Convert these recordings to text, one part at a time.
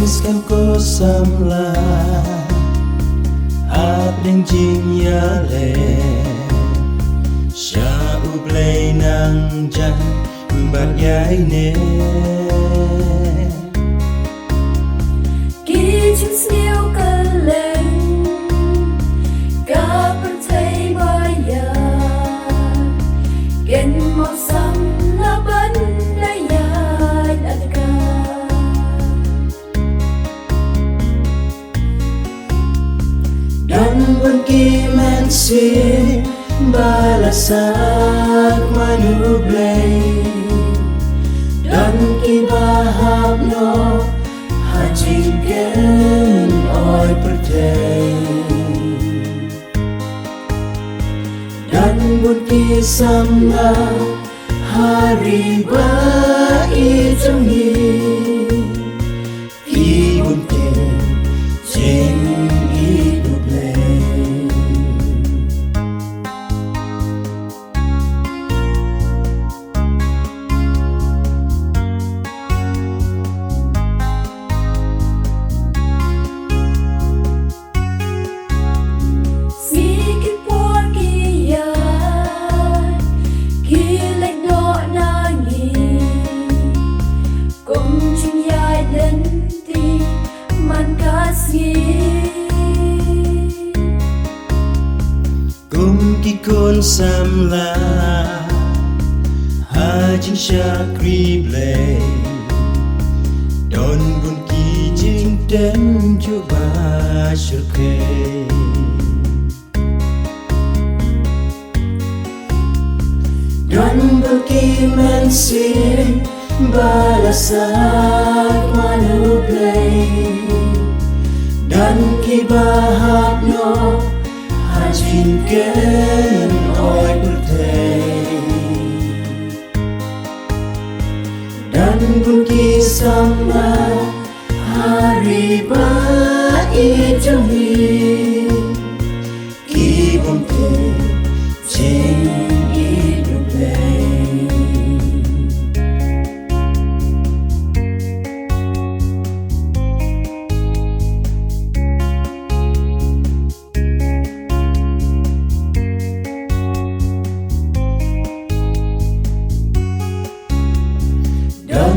Iskan ko samla at ng jinyale siya ublay ng dyan bagyay ne Kitchen snew kaleng Kapag tay maya Gen mo sam laban na yan at ka Dan bunki mensi balasak manublay Dan kibahab no hajingken oy pertay Dan bunki samla hari ba itangi Ki bunki jing Kikun samla hajing syakri blay Don bun ki jing den juba syurke Don bun ki mensi balasak manu blay Dan ki bahab no hajingken oy pertay Dan bunki sama hari ba itangi Ki bunki jing iduplay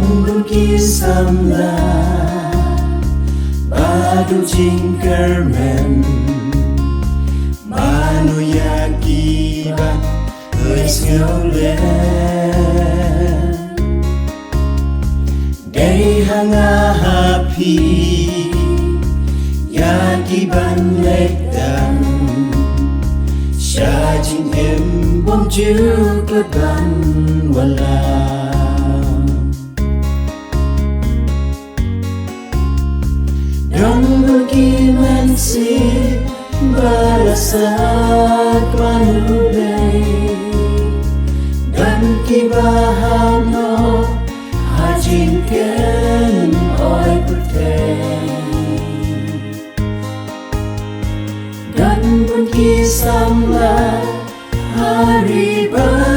Bunki samla badu jingkermen Manu yakiban Eis ngaulen Day hanga happy Yakiban lekdan Siya jing em bom juk leban wala Dan bunki mensi balasak manublay Dan kibaham no hajingken oy pertay Dan bunki samla hari ba